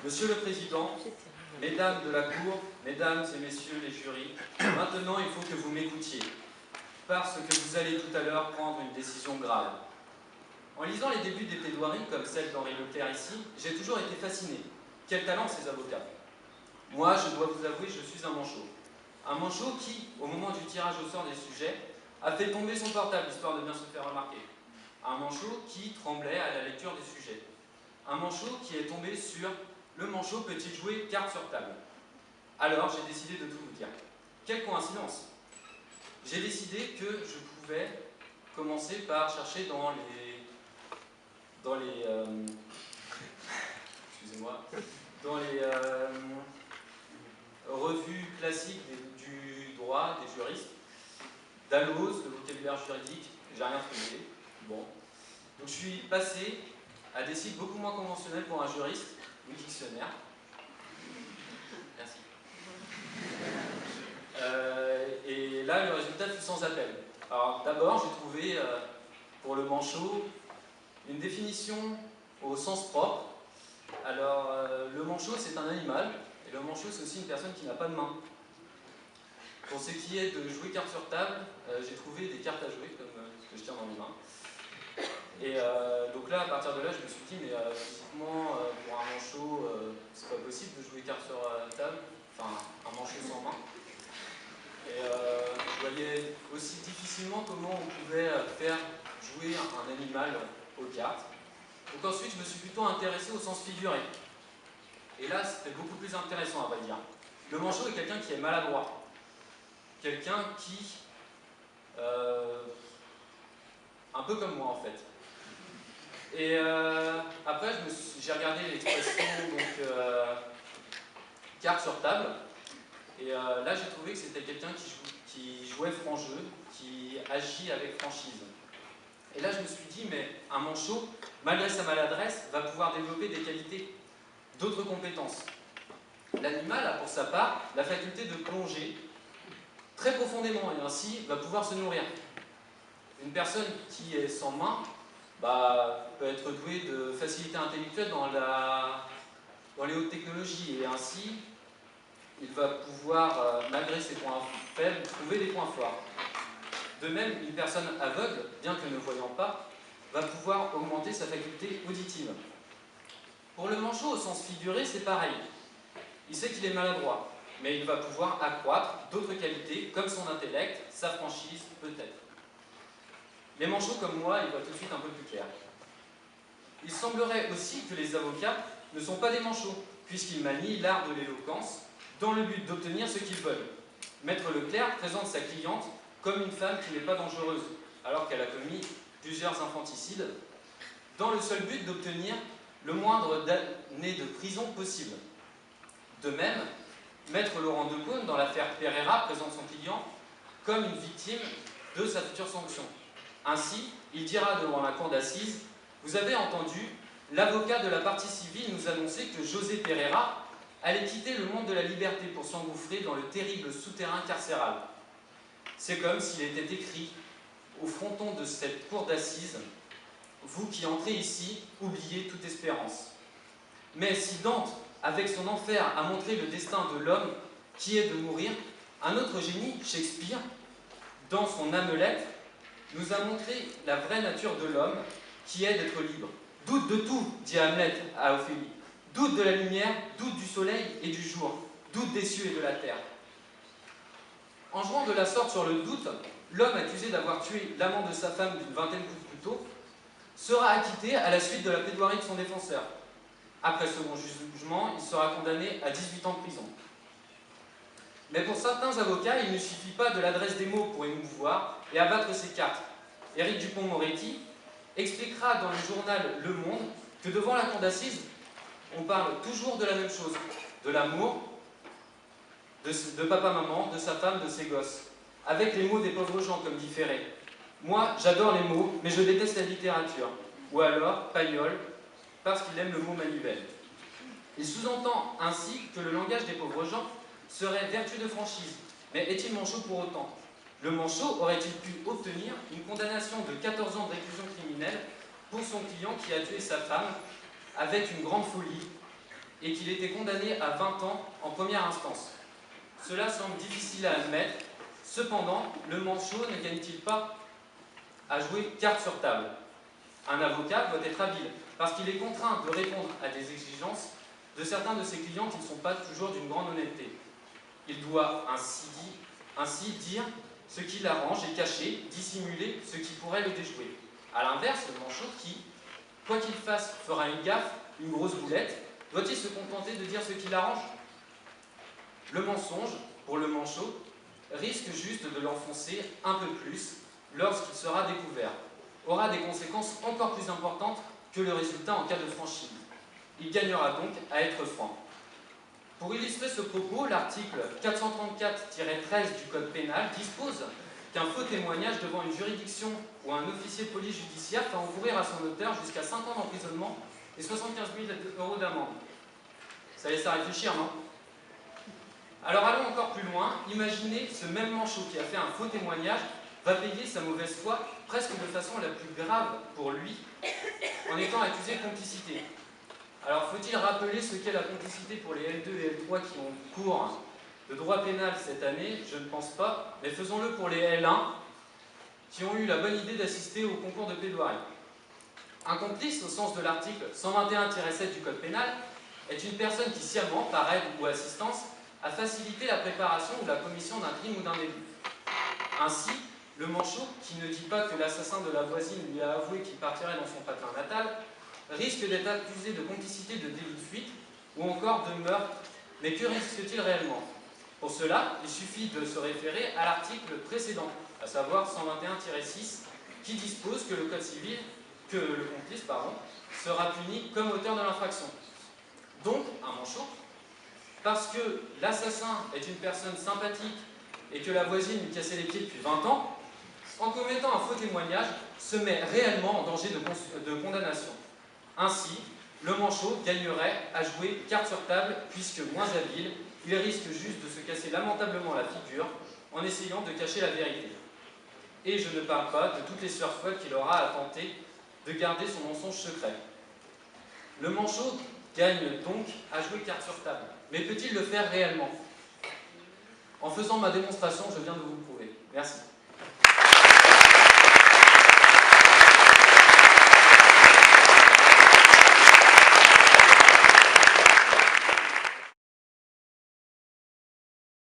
Monsieur le Président, Mesdames de la Cour, Mesdames et Messieurs les jurys, maintenant il faut que vous m'écoutiez, parce que vous allez tout à l'heure prendre une décision grave. En lisant les débuts des plaidoiries, comme celle d'Henri Leclerc ici, j'ai toujours été fasciné. Quel talent ces avocats! Moi, je dois vous avouer, je suis un manchot. Un manchot qui, au moment du tirage au sort des sujets, a fait tomber son portable, histoire de bien se faire remarquer. Un manchot qui tremblait à la lecture des sujets. Un manchot qui est tombé sur le manchot peut-il jouer carte sur table. Alors, j'ai décidé de tout vous dire. Quelle coïncidence! J'ai décidé que je pouvais commencer par chercher dans les excusez-moi, dans les revues classiques du droit, des juristes, Dalloz, le vocabulaire juridique, j'ai rien trouvé. Bon. Donc je suis passé à des sites beaucoup moins conventionnels pour un juriste, Wikidictionnaire. Merci. Et là, le résultat fut sans appel. Alors d'abord, j'ai trouvé pour le manchot une définition au sens propre. Alors, le manchot, c'est un animal, et le manchot, c'est aussi une personne qui n'a pas de main. Pour ce qui est de jouer carte sur table, j'ai trouvé des cartes à jouer, comme ce que je tiens dans mes mains. Et donc là, à partir de là, je me suis dit, mais physiquement, pour un manchot, c'est pas possible de jouer carte sur table, enfin, un manchot sans main. Et je voyais aussi difficilement comment on pouvait faire jouer un animal aux cartes. Donc ensuite, je me suis plutôt intéressé au sens figuré. Et là, c'était beaucoup plus intéressant, à vrai dire. Le manchot est quelqu'un qui est maladroit. Quelqu'un qui... un peu comme moi, en fait. Et après, j'ai regardé l'expression, donc, carte sur table. Et là, j'ai trouvé que c'était quelqu'un qui jouait franc jeu, qui agit avec franchise. Et là, je me suis dit, mais un manchot, malgré sa maladresse, va pouvoir développer des qualités, d'autres compétences. L'animal a pour sa part la faculté de plonger très profondément et ainsi va pouvoir se nourrir. Une personne qui est sans main peut être douée de facilité intellectuelle dans les hautes technologies et ainsi il va pouvoir, malgré ses points faibles, trouver des points forts. De même, une personne aveugle, bien que ne voyant pas, va pouvoir augmenter sa faculté auditive. Pour le manchot au sens figuré, c'est pareil. Il sait qu'il est maladroit, mais il va pouvoir accroître d'autres qualités comme son intellect, sa franchise, peut-être. Les manchots comme moi, ils voient tout de suite un peu plus clair. Il semblerait aussi que les avocats ne sont pas des manchots, puisqu'ils manient l'art de l'éloquence dans le but d'obtenir ce qu'ils veulent. Maître Leclerc présente sa cliente comme une femme qui n'est pas dangereuse, alors qu'elle a commis plusieurs infanticides, dans le seul but d'obtenir le moindre année de prison possible. De même, Maître Laurent Decaune, dans l'affaire Pereira, présente son client comme une victime de sa future sanction. Ainsi, il dira devant la cour d'assises « Vous avez entendu, l'avocat de la partie civile nous annonçait que José Pereira allait quitter le monde de la liberté pour s'engouffrer dans le terrible souterrain carcéral. C'est comme s'il était écrit au fronton de cette cour d'assises « Vous qui entrez ici, oubliez toute espérance. » Mais si Dante, avec son enfer, a montré le destin de l'homme qui est de mourir, un autre génie, Shakespeare, dans son Hamlet, nous a montré la vraie nature de l'homme qui est d'être libre. Doute de tout, dit Hamlet à Ophélie. Doute de la lumière, doute du soleil et du jour, doute des cieux et de la terre. En jouant de la sorte sur le doute, l'homme accusé d'avoir tué l'amant de sa femme d'une vingtaine de coups de couteau sera acquitté à la suite de la plaidoirie de son défenseur. Après second jugement, il sera condamné à 18 ans de prison. Mais pour certains avocats, il ne suffit pas de l'adresse des mots pour émouvoir et abattre ses cartes. Éric Dupond-Moretti expliquera dans le journal Le Monde que devant la cour d'assises, on parle toujours de la même chose, de l'amour, de papa-maman, de sa femme, de ses gosses, avec les mots des pauvres gens, comme dit Ferré. Moi, j'adore les mots, mais je déteste la littérature. Ou alors, Pagnol, parce qu'il aime le mot manuel. Il sous-entend ainsi que le langage des pauvres gens serait vertu de franchise. Mais est-il manchot pour autant? Le manchot aurait-il pu obtenir une condamnation de 14 ans de réclusion criminelle pour son client qui a tué sa femme avec une grande folie et qu'il était condamné à 20 ans en première instance. Cela semble difficile à admettre, cependant, le manchot ne gagne-t-il pas à jouer carte sur table? Un avocat doit être habile, parce qu'il est contraint de répondre à des exigences de certains de ses clients qui ne sont pas toujours d'une grande honnêteté. Il doit ainsi dire ce qui l'arrange et cacher, dissimuler ce qui pourrait le déjouer. A l'inverse, le manchot qui, quoi qu'il fasse, fera une gaffe, une grosse boulette, doit-il se contenter de dire ce qui l'arrange? Le mensonge, pour le manchot, risque juste de l'enfoncer un peu plus lorsqu'il sera découvert, aura des conséquences encore plus importantes que le résultat en cas de franchise. Il gagnera donc à être franc. Pour illustrer ce propos, l'article 434-13 du Code pénal dispose qu'un faux témoignage devant une juridiction ou un officier de police judiciaire fait encourir à son auteur jusqu'à 5 ans d'emprisonnement et 75 000 € d'amende. Ça laisse à réfléchir, non? Alors allons encore plus loin. Imaginez ce même manchot qui a fait un faux témoignage va payer sa mauvaise foi presque de façon la plus grave pour lui en étant accusé de complicité. Alors faut-il rappeler ce qu'est la complicité pour les L2 et L3 qui ont cours de droit pénal cette année? Je ne pense pas, mais faisons-le pour les L1 qui ont eu la bonne idée d'assister au concours de plaidoirie. Un complice, au sens de l'article 121-7 du Code pénal, est une personne qui sciemment, par aide ou assistance, a facilité la préparation ou la commission d'un crime ou d'un délit. Ainsi, le manchot, qui ne dit pas que l'assassin de la voisine lui a avoué qu'il partirait dans son patelin natal, risque d'être accusé de complicité de délit de fuite ou encore de meurtre. Mais que risque-t-il réellement? Pour cela, il suffit de se référer à l'article précédent, à savoir 121-6, qui dispose que le Code civil, que le complice, sera puni comme auteur de l'infraction. Donc, un manchot, parce que l'assassin est une personne sympathique et que la voisine lui cassait les pieds depuis 20 ans, en commettant un faux témoignage, se met réellement en danger de condamnation. Ainsi, le manchot gagnerait à jouer carte sur table, puisque moins habile, il risque juste de se casser lamentablement la figure en essayant de cacher la vérité. Et je ne parle pas de toutes les sueurs folles qu'il aura à tenter de garder son mensonge secret. Le manchot gagne donc à jouer carte sur table. Mais peut-il le faire réellement? En faisant ma démonstration, je viens de vous le prouver. Merci.